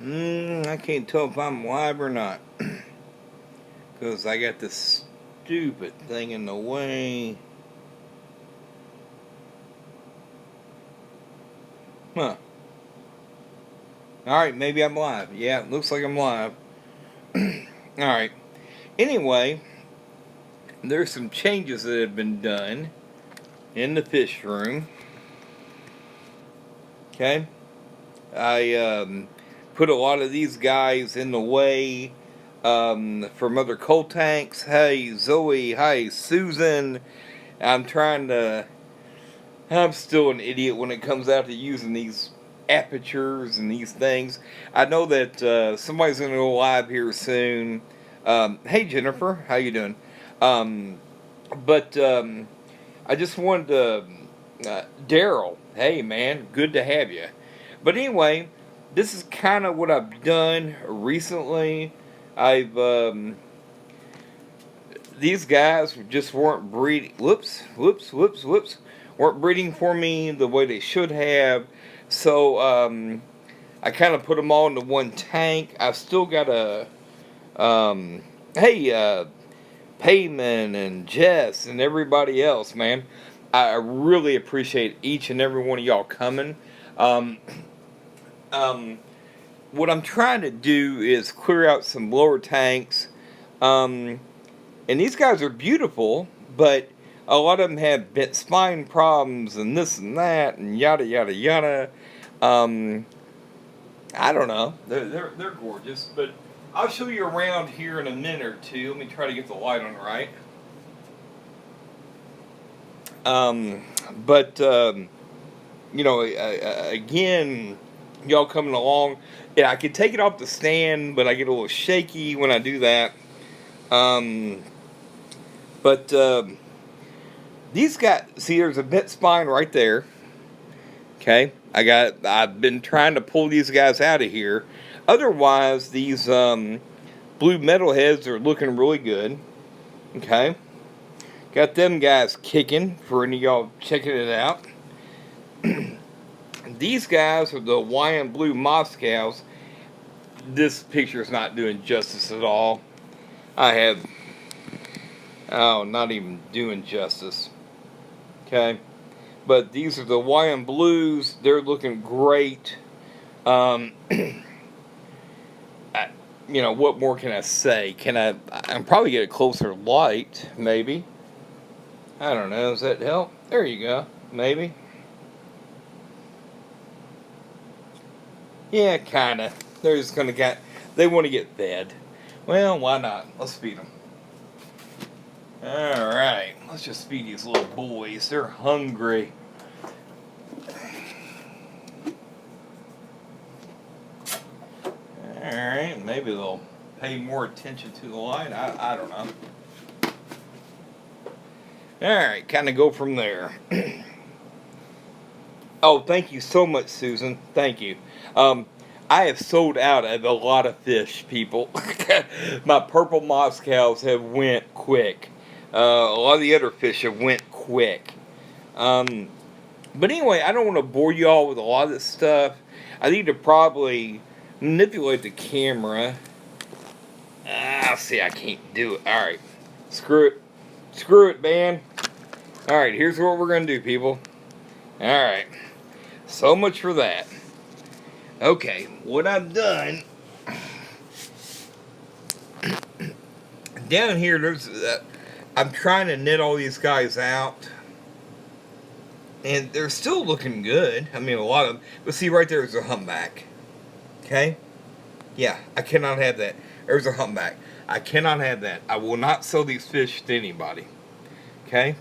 I can't tell if I'm live or not. Because I got this stupid thing in the way. Huh. Alright, maybe I'm live. Yeah, it looks like I'm live. Alright. Anyway, there's some changes that have been done in the fish room. Okay? I put a lot of these guys in the way from other coal tanks. Hey, Zoe. Hi, Susan. I'm trying to. I'm still an idiot when it comes out to using these apertures and these things. I know that somebody's going to go live here soon. Hey, Jennifer. How you doing? Um, but I just wanted to. Daryl. Hey, man. Good to have you. But anyway, this is kind of what I've done recently. I've these guys just weren't breeding. Whoops. Weren't breeding for me the way they should have. So I kind of put them all into one tank. I've still got a hey Payman and Jess and everybody else, man. I really appreciate each and every one of y'all coming. Um, um, what I'm trying to do is clear out some lower tanks. Um, and these guys are beautiful, but a lot of them have bent spine problems and this and that and yada yada yada. Um, I don't know. They're gorgeous, but I'll show you around here in a minute or two. Let me try to get the light on right. Um, but again, y'all coming along. Yeah, I can take it off the stand, but I get a little shaky when I do that. Um, but these guys, see, there's a bent spine right there. Okay, I've been trying to pull these guys out of here. Otherwise, these blue metalheads are looking really good. Okay, got them guys kicking for any of y'all checking it out. These guys are the Hawaiian blue Moscows. This picture is not doing justice at all. I have, oh, not even doing justice. Okay, but these are the Hawaiian blues. They're looking great. Um, what more can I say? I'm probably get a closer light, maybe. I don't know. Does that help? There you go. Maybe. Yeah, kinda. They're just gonna get. They want to get fed. Well, why not? Let's feed them. All right. Let's just feed these little boys. They're hungry. All right. Maybe they'll pay more attention to the light. I don't know. All right. Kind of go from there. Oh, thank you so much, Susan. Thank you. Um, I have sold out of a lot of fish, people. My purple Moscows have went quick. A lot of the other fish have went quick. Um, but anyway, I don't want to bore you all with a lot of this stuff. I need to probably manipulate the camera. See, I can't do it. All right, screw it. Screw it, man. All right, here's what we're gonna do, people. All right. So much for that. Okay, what I've done down here, I'm trying to knit all these guys out, and they're still looking good. I mean, a lot of them. But see, right there is a humpback. Okay, yeah, I cannot have that. There's a humpback. I cannot have that. I will not sell these fish to anybody. Okay,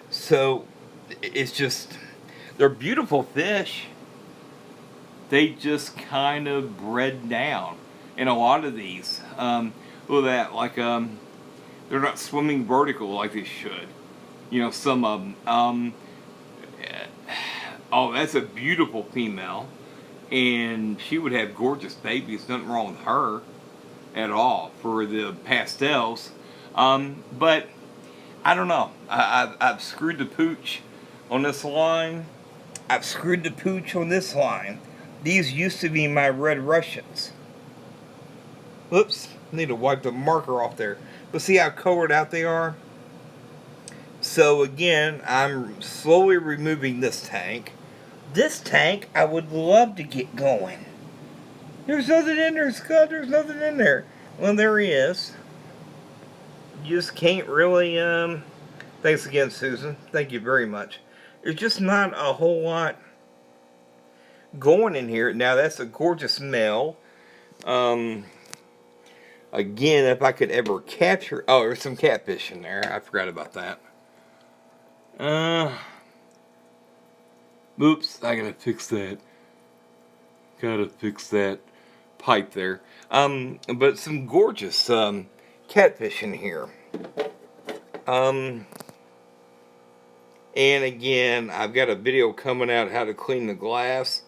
so it's just they're beautiful fish. They just kind of bred down. And a lot of these, look at that, they're not swimming vertical like they should. Some of them. Oh, that's a beautiful female. And she would have gorgeous babies. Nothing wrong with her at all for the pastels. But I don't know. I've screwed the pooch on this line. I've screwed the pooch on this line. These used to be my red Russians. Whoops, need to wipe the marker off there. But see how colored out they are? So again, I'm slowly removing this tank. This tank, I would love to get going. There's nothing in there, Scott. There's nothing in there. Well, there he is. You just can't really, Thanks again, Susan. Thank you very much. There's just not a whole lot going in here. Now, that's a gorgeous male. Again, if I could ever capture... Oh, there's some catfish in there. I forgot about that. Oops, I gotta fix that. Gotta fix that pipe there. But some gorgeous catfish in here. And again, I've got a video coming out how to clean the glass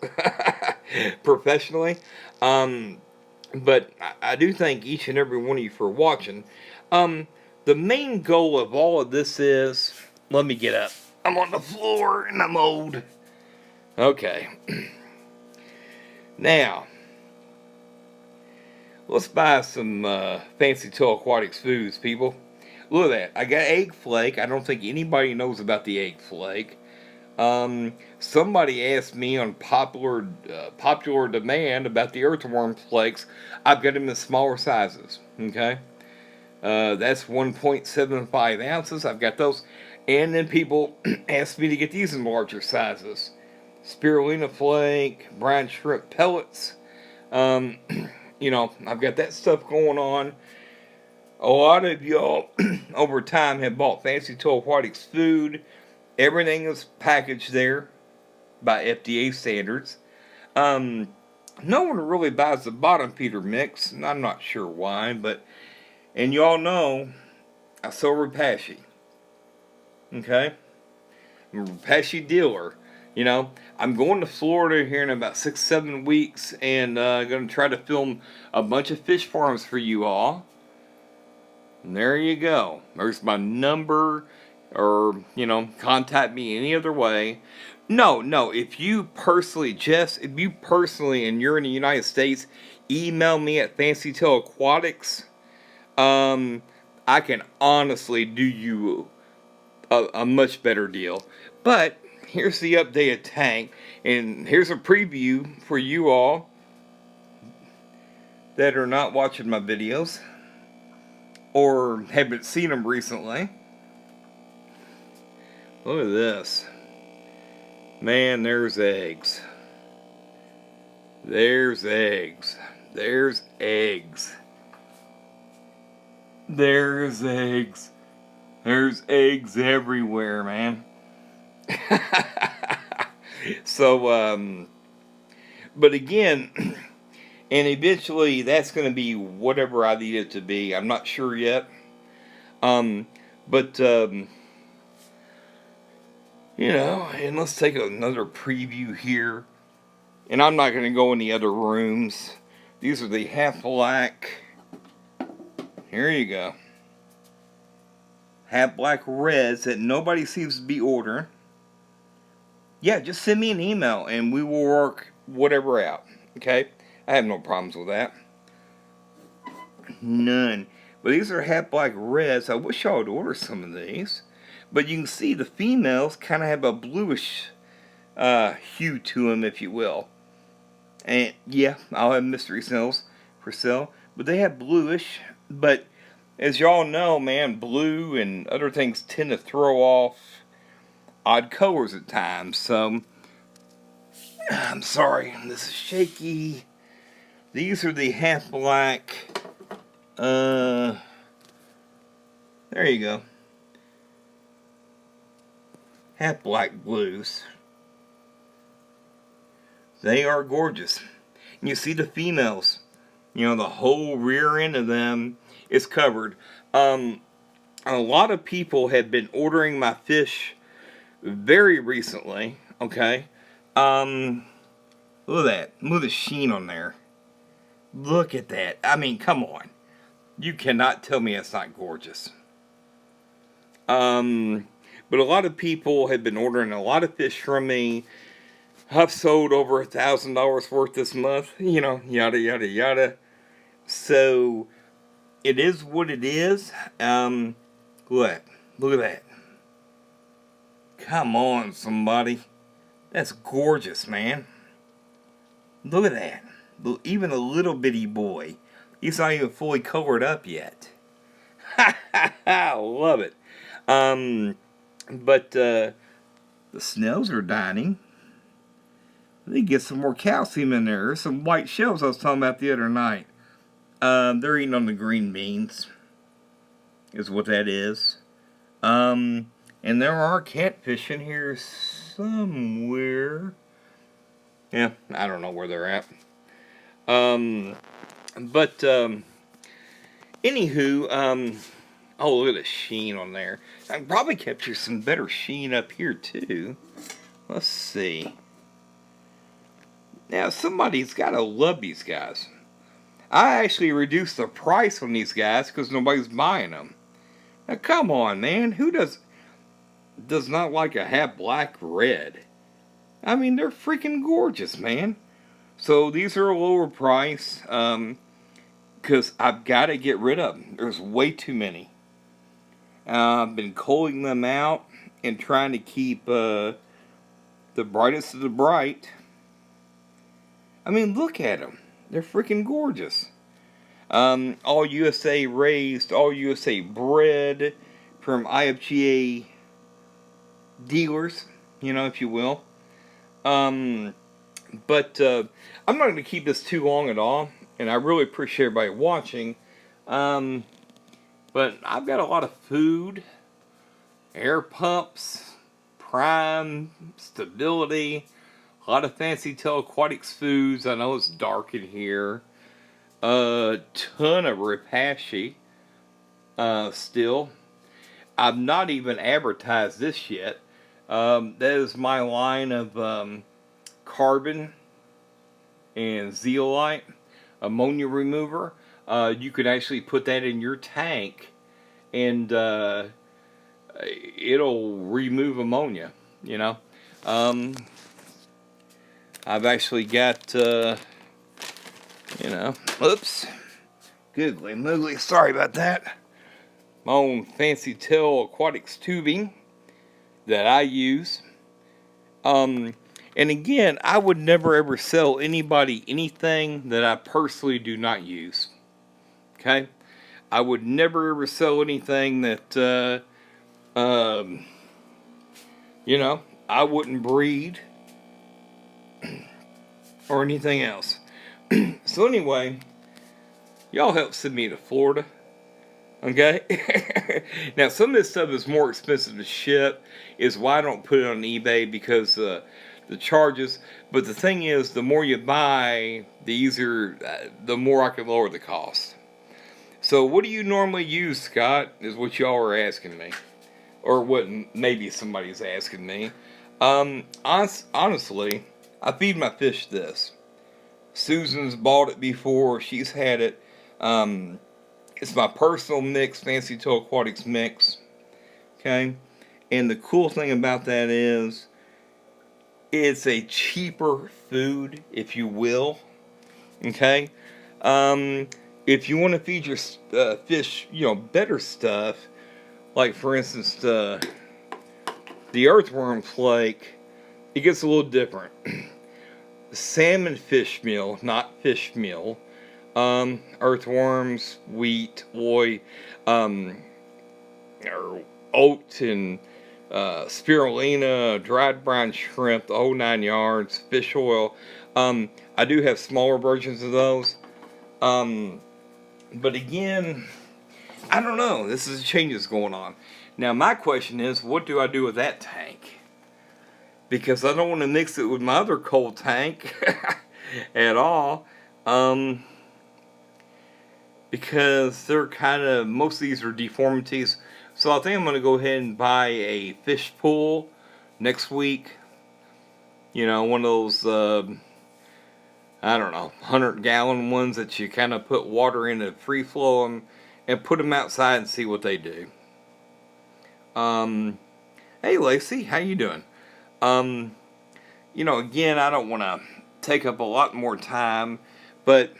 professionally. But I do thank each and every one of you for watching. The main goal of all of this is... Let me get up. I'm on the floor and I'm old. Okay. Now, let's buy some Fancy Tail Aquatics foods, people. Look at that. I got egg flake. I don't think anybody knows about the egg flake. Somebody asked me on popular demand about the earthworm flakes. I've got them in smaller sizes. Okay. That's 1.75 ounces. I've got those. And then people asked me to get these in larger sizes. Spirulina flake, brine shrimp pellets. You know, I've got that stuff going on. A lot of y'all over time have bought Fancy Tail Aquatics food. Everything is packaged there by FDA standards. No one really buys the bottom feeder mix, and I'm not sure why, and y'all know I sell Repashy. Okay? I'm a Repashy dealer. You know, I'm going to Florida here in about 6-7 weeks and going to try to film a bunch of fish farms for you all. And there you go. There's my number, or, you know, contact me any other way. No, if you personally, and you're in the United States, email me at Fancy Tail Aquatics. I can honestly do you a much better deal. But here's the updated tank, and here's a preview for you all that are not watching my videos or haven't seen them recently. Look at this. Man, there's eggs. There's eggs. There's eggs. There's eggs. There's eggs everywhere, man. So, but again, and eventually that's going to be whatever I need it to be. I'm not sure yet. But, you know, and let's take another preview here. And I'm not going to go in the other rooms. These are the half black. Here you go. Half black reds that nobody seems to be ordering. Yeah, just send me an email and we will work whatever out. Okay? I have no problems with that. None. But these are half black reds. I wish y'all would order some of these. But you can see the females kind of have a bluish hue to them, if you will. And yeah, I'll have mystery snails for sale. But they have bluish. But as y'all know, man, blue and other things tend to throw off odd colors at times. So, I'm sorry, this is shaky. These are the half black. There you go. Half black blues. They are gorgeous. And you see the females. You know, the whole rear end of them is covered. A lot of people have been ordering my fish very recently. Okay. Look at that. Look at the sheen on there. Look at that. I mean, come on. You cannot tell me it's not gorgeous. But a lot of people have been ordering a lot of fish from me. I've sold over $1,000 worth this month. Yada yada yada. So it is what it is. Look at that. Come on, somebody. That's gorgeous, man. Look at that. Even a little bitty boy. He's not even fully colored up yet. I love it. But the snails are dining. They get some more calcium in there. There's some white shells I was talking about the other night. They're eating on the green beans, is what that is. And there are catfish in here somewhere. Yeah, I don't know where they're at. Anywho, oh, look at the sheen on there. I can probably capture some better sheen up here, too. Let's see. Now, somebody's got to love these guys. I actually reduced the price on these guys because nobody's buying them. Now, come on, man. Who does not like a half black red? I mean, they're freaking gorgeous, man. So these are a lower price because I've got to get rid of them. There's way too many. I've been culling them out and trying to keep the brightest of the bright. I mean, look at them. They're freaking gorgeous. All USA raised, all USA bred from IFGA dealers, if you will. But I'm not going to keep this too long at all, and I really appreciate everybody watching. But I've got a lot of food, air pumps, prime, stability, a lot of Fancy Tail Aquatics foods. I know it's dark in here. A ton of Repashy still. I've not even advertised this yet. That is my line of carbon and zeolite ammonia remover. You could actually put that in your tank and it'll remove ammonia, I've actually got oops, googly moogly, sorry about that, my own Fancy Tail Aquatics tubing that I use. And again, I would never ever sell anybody anything that I personally do not use. Okay? I would never ever sell anything that, I wouldn't breed or anything else. So anyway, y'all help send me to Florida. Okay? Now, some of this stuff is more expensive to ship, is why I don't put it on eBay, because the charges. But the thing is, the more you buy, the easier, the more I can lower the cost. So what do you normally use, Scott, is what y'all are asking me. Or what maybe somebody's asking me. Honestly, I feed my fish this. Susan's bought it before. She's had it. It's my personal mix, Fancy Tail Aquatics mix. Okay? And the cool thing about that is, it's a cheaper food, if you will. Okay? If you want to feed your fish, better stuff, like for instance, the earthworm flake, it gets a little different. Salmon fish meal, not fish meal. Earthworms, wheat, oat, and spirulina, dried brown shrimp, the whole 9 yards, fish oil. I do have smaller versions of those. But again, I don't know. This is changes going on. Now, my question is, what do I do with that tank? Because I don't want to mix it with my other cold tank at all. Because they're most of these are deformities. So I think I'm going to go ahead and buy a fish pool next week. One of those, 100-gallon ones that you kind of put water in to free flow them and put them outside and see what they do. Hey Lacey, how you doing? again, I don't want to take up a lot more time, but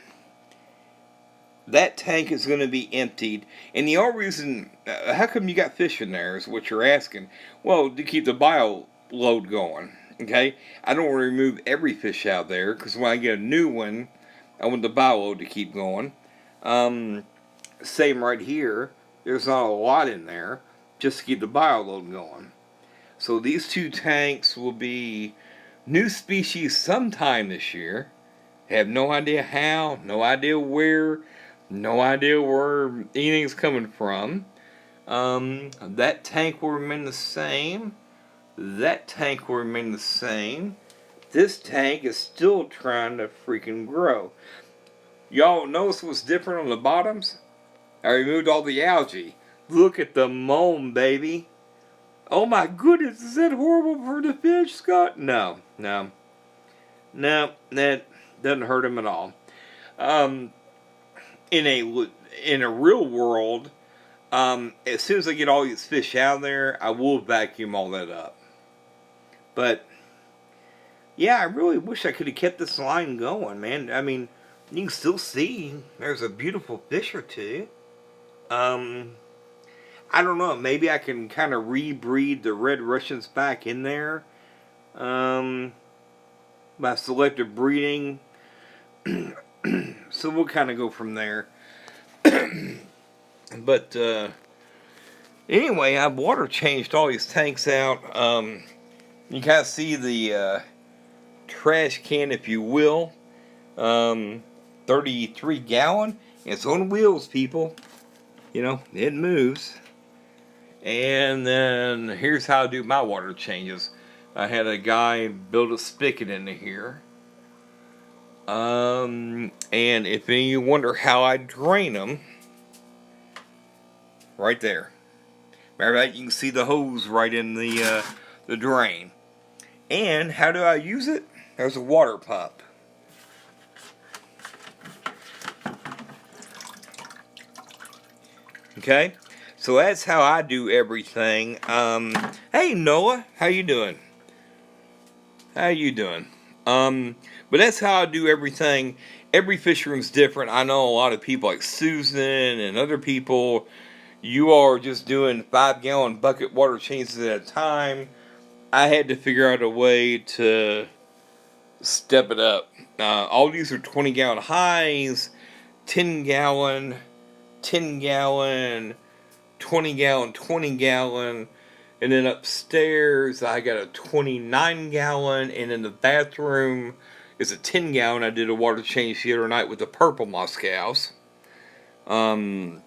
that tank is going to be emptied. And the only reason, how come you got fish in there is what you're asking. Well, to keep the bio load going. Okay? I don't want to remove every fish out there because when I get a new one, I want the bio load to keep going. Same right here. There's not a lot in there just to keep the bio load going. So these two tanks will be new species sometime this year. Have no idea how, no idea where, no idea where anything's coming from. That tank will remain the same. That tank will remain the same. This tank is still trying to freaking grow. Y'all notice what's different on the bottoms? I removed all the algae. Look at the moam, baby. Oh my goodness, is that horrible for the fish, Scott? No, that doesn't hurt him at all. In a real world, as soon as I get all these fish out there, I will vacuum all that up. But yeah, I really wish I could have kept this line going, man. I mean, you can still see there's a beautiful fish or two. I don't know. Maybe I can kind of rebreed the red Russians back in there. By selective breeding. So we'll kind of go from there. But anyway, I've water changed all these tanks out. You kind of see the trash can, if you will. 33 gallon. It's on wheels, people. It moves. And then here's how I do my water changes. I had a guy build a spigot into here. And if any of you wonder how I drain them, right there. Matter of fact, you can see the hose right in the drain. And how do I use it? There's a water pump. Okay, so that's how I do everything. Hey Noah, how you doing? But that's how I do everything. Every fish room's different. I know a lot of people like Susan and other people, you are just doing 5-gallon bucket water changes at a time. I had to figure out a way to step it up. All these are 20-gallon highs, 10-gallon, 10-gallon, 20-gallon, 20-gallon, and then upstairs I got a 29-gallon, and in the bathroom is a 10-gallon. I did a water change the other night with the purple Moscows. But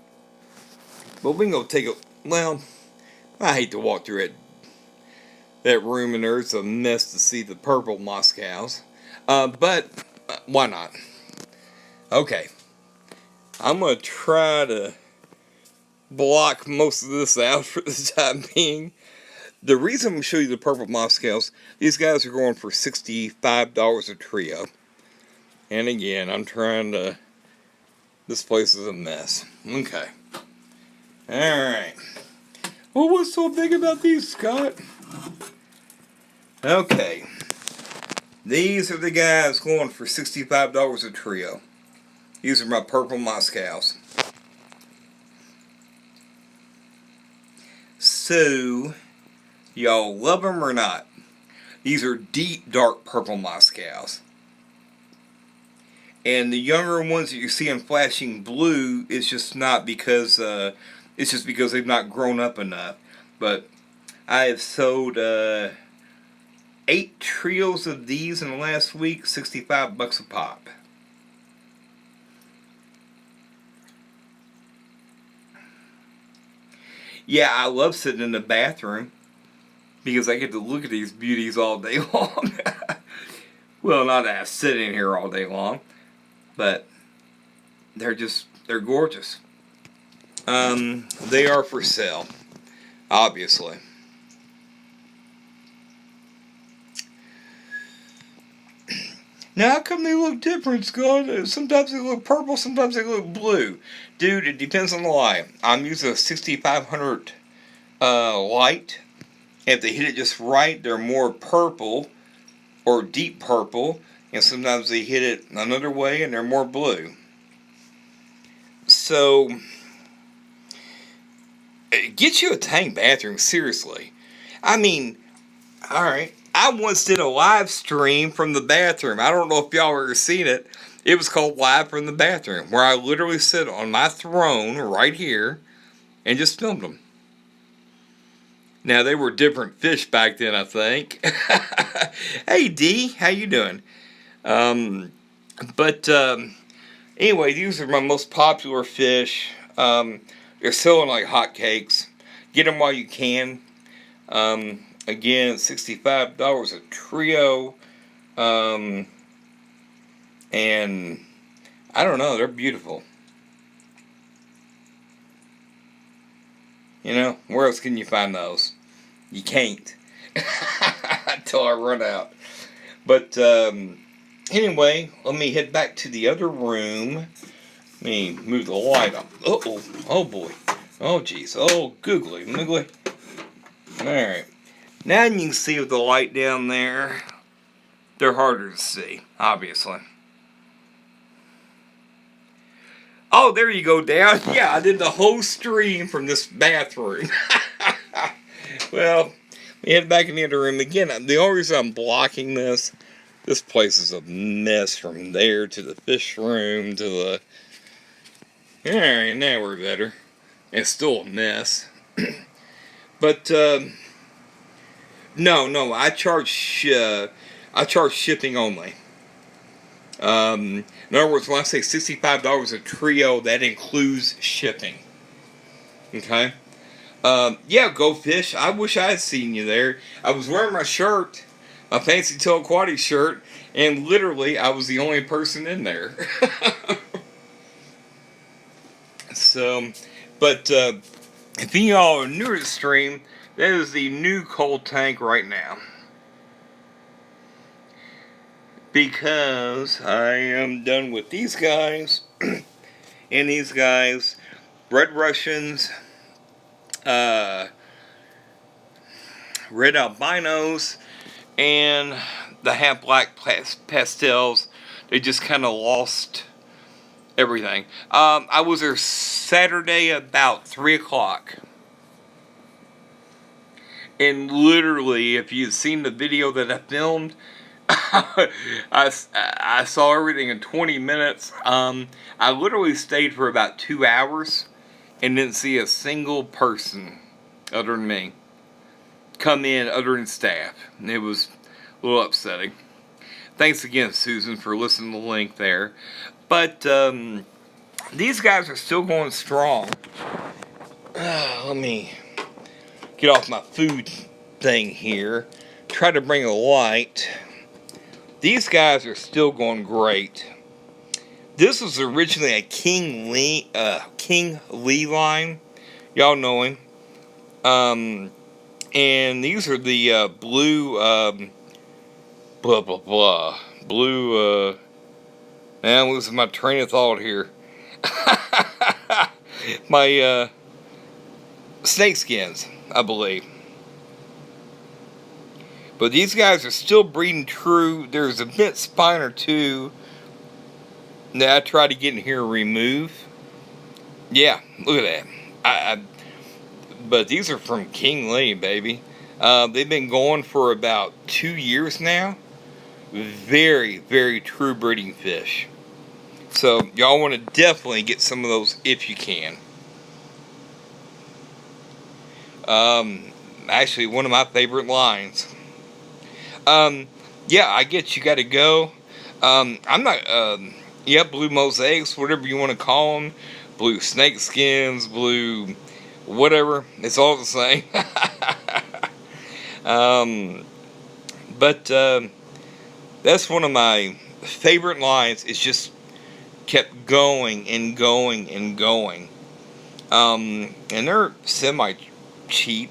we can go take a, well, I hate to walk through that room and there's a mess to see the purple Moscows. But why not? Okay. I'm going to try to block most of this out for the time being. The reason I'm going to show you the purple Moscows, these guys are going for $65 a trio. And again, I'm trying to, this place is a mess. Okay. Alright. Well, what's so big about these, Scott? Okay. These are the guys going for $65 a trio. These are my purple Moscows. So, y'all love them or not? These are deep, dark purple Moscows. And the younger ones that you see in flashing blue is just not because, it's just because they've not grown up enough. But I have sold 8 trios of these in the last week, $65 a pop. Yeah, I love sitting in the bathroom because I get to look at these beauties all day long. Well, not that I sit in here all day long, but they're gorgeous. They are for sale, obviously. Now, how come they look different, Scott? Sometimes they look purple, sometimes they look blue. Dude, it depends on the light. I'm using a 6500 light. If they hit it just right, they're more purple. or deep purple, and sometimes they hit it another way and they're more blue. So, get you a tank bathroom, seriously. I mean, alright, I once did a live stream from the bathroom. I don't know if y'all ever seen it. It was called Live from the Bathroom, where I literally sit on my throne right here and just filmed them. Now, they were different fish back then, I think. Hey, D, how you doing? But anyway, these are my most popular fish. They're selling like hotcakes. Get them while you can. Again, $65 a trio. And I don't know, they're beautiful. You know, where else can you find those? You can't. Until I run out. But anyway, let me head back to the other room. Let me move the light up. Uh-oh. Oh, boy. Oh, jeez. Oh, googly moogly. Alright. Now you can see with the light down there, they're harder to see, obviously. Oh, there you go, Dad. Yeah, I did the whole stream from this bathroom. Well, we head back in the other room. Again, the only reason I'm blocking this place is a mess from there to the fish room to the... Alright, now we're better. It's still a mess. But, no, I charge shipping only. In other words, when I say $65 a trio, that includes shipping. Okay? Yeah, go fish. I wish I had seen you there. I was wearing my shirt, my Fancy Tail Aquatics shirt, and literally I was the only person in there. So, but if y'all are new to the stream, that is the new cold tank right now. Because I am done with these guys and these guys, Red Russians, Red Albinos, and the half black pastels. They just kind of lost everything. I was there Saturday about 3 o'clock. And literally, if you've seen the video that I filmed, I saw everything in 20 minutes. I literally stayed for about 2 hours and didn't see a single person other than me come in other than staff. And it was a little upsetting. Thanks again, Susan, for listening to the link there. But these guys are still going strong. Let me get off my food thing here. Try to bring a light. These guys are still going great. This was originally a King Lee line. Y'all know him. And these are the blue, blah, blah, blah. Blue, now I'm losing my train of thought here. My, snake skins, I believe. But these guys are still breeding true. There's a bent spine or two that I tried to get in here and remove. Yeah, look at that. But these are from King Lee, baby. They've been going for about 2 years now. Very, very true breeding fish. So y'all want to definitely get some of those if you can. Actually, one of my favorite lines. Yeah, I get you got to go. I'm not, yeah, blue mosaics, whatever you want to call them. Blue snake skins, blue whatever. It's all the same. But that's one of my favorite lines. It's just kept going and going and going. And they're semi-cheap.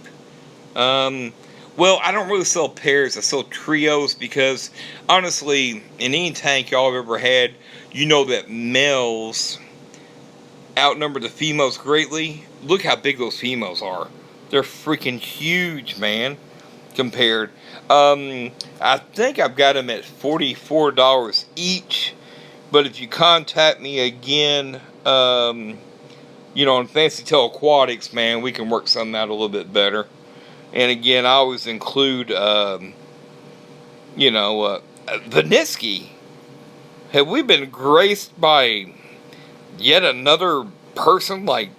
Well, I don't really sell pairs. I sell trios because, honestly, in any tank y'all have ever had, you know that males outnumber the females greatly. Look how big those females are. They're freaking huge, man, compared. I think I've got them at $44 each. But if you contact me again, on Fancy Tail Aquatics, man, we can work something out a little bit better. And again, I always include, Vanisky. Have we been graced by yet another person like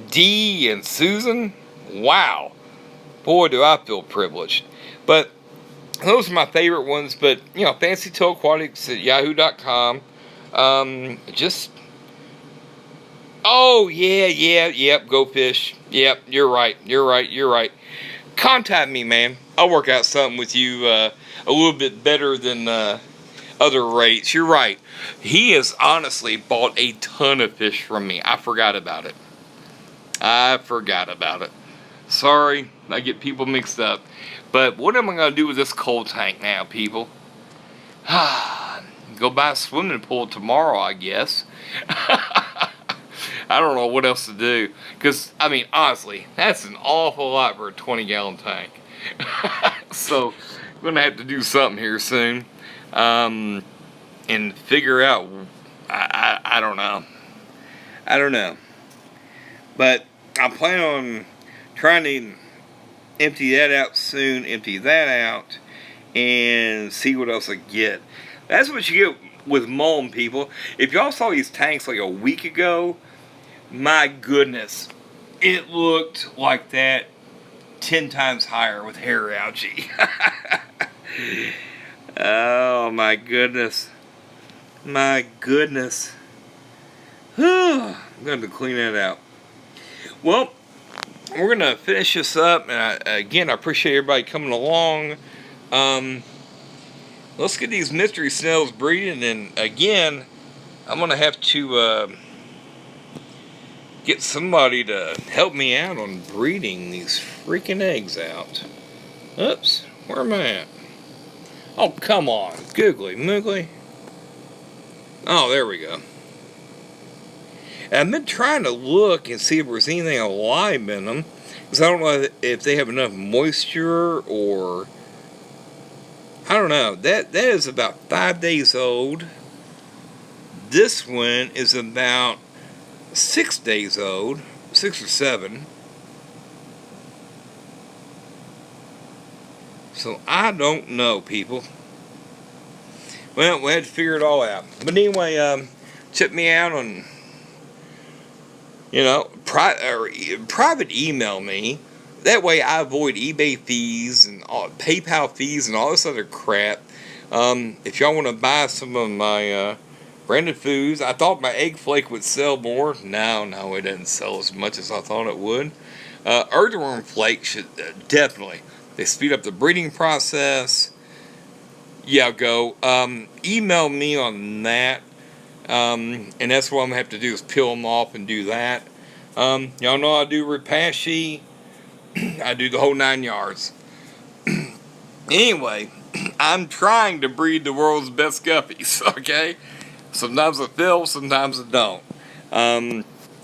Dee and Susan? Wow. Boy, do I feel privileged. But those are my favorite ones. But, Fancy Tail Aquatics at yahoo.com. Oh, yep, go fish. Yep, you're right. Contact me, man. I'll work out something with you a little bit better than other rates. You're right. He has honestly bought a ton of fish from me. I forgot about it. Sorry, I get people mixed up. But what am I going to do with this cold tank now, people? Go buy a swimming pool tomorrow, I guess. I don't know what else to do. Because, honestly, that's an awful lot for a 20-gallon tank. So, I'm going to have to do something here soon. And figure out, I don't know. But I plan on trying to empty that out soon, and see what else I get. That's what you get with mulling, people. If y'all saw these tanks like a week ago, my goodness, it looked like that 10 times higher with hair algae. Oh my goodness. Whew, I'm going to clean that out. Well, we're going to finish this up. And I appreciate everybody coming along. Let's get these mystery snails breeding. And again, I'm going to have to get somebody to help me out on breeding these freaking eggs out. Oops, where am I at? Oh, come on. Googly moogly. Oh, there we go. And I've been trying to look and see if there's anything alive in them. Because I don't know if they have enough moisture or... I don't know. That is about 5 days old. This one is about 6 days old. 6 or 7. So I don't know, people. Well, we had to figure it all out. But anyway, check me out on, private email me. That way I avoid eBay fees and PayPal fees and all this other crap. If y'all want to buy some of my branded foods, I thought my egg flake would sell more. No, it doesn't sell as much as I thought it would. Earthworm flake should definitely. They speed up the breeding process. Yeah, go. Email me on that. And that's what I'm going to have to do is peel them off and do that. Y'all know I do Repashy. I do the whole 9 yards. Anyway, I'm trying to breed the world's best guppies, okay? Sometimes I fail, sometimes I don't.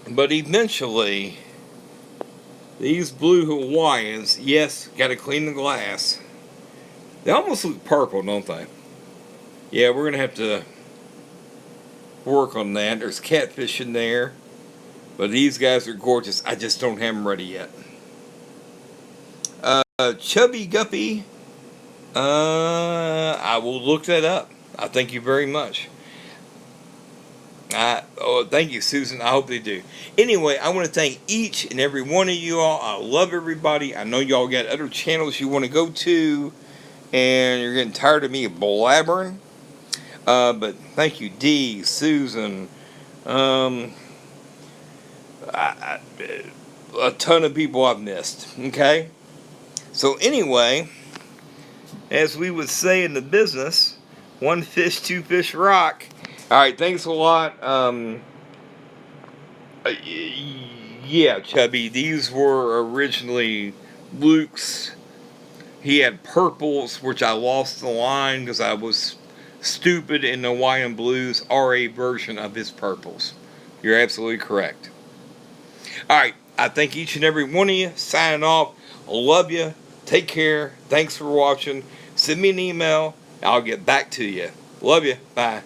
But eventually, these blue Hawaiians, yes, got to clean the glass. They almost look purple, don't they? Yeah, we're going to have to work on that. There's catfish in there. But these guys are gorgeous. I just don't have them ready yet. Chubby Guppy. I will look that up. I thank you very much. Thank you, Susan. I hope they do. Anyway, I want to thank each and every one of you all. I love everybody. I know y'all got other channels you want to go to, and you're getting tired of me blabbering. But thank you, Dee, Susan, a ton of people I've missed. Okay? So anyway, as we would say in the business, one fish, two fish rock. Alright, thanks a lot. Yeah, Chubby, these were originally Luke's. He had purples, which I lost the line because I was stupid, and the Hawaiian Blues are a version of his purples. You're absolutely correct. Alright, I thank each and every one of you. Signing off. Love you. Take care. Thanks for watching. Send me an email. I'll get back to you. Love you. Bye.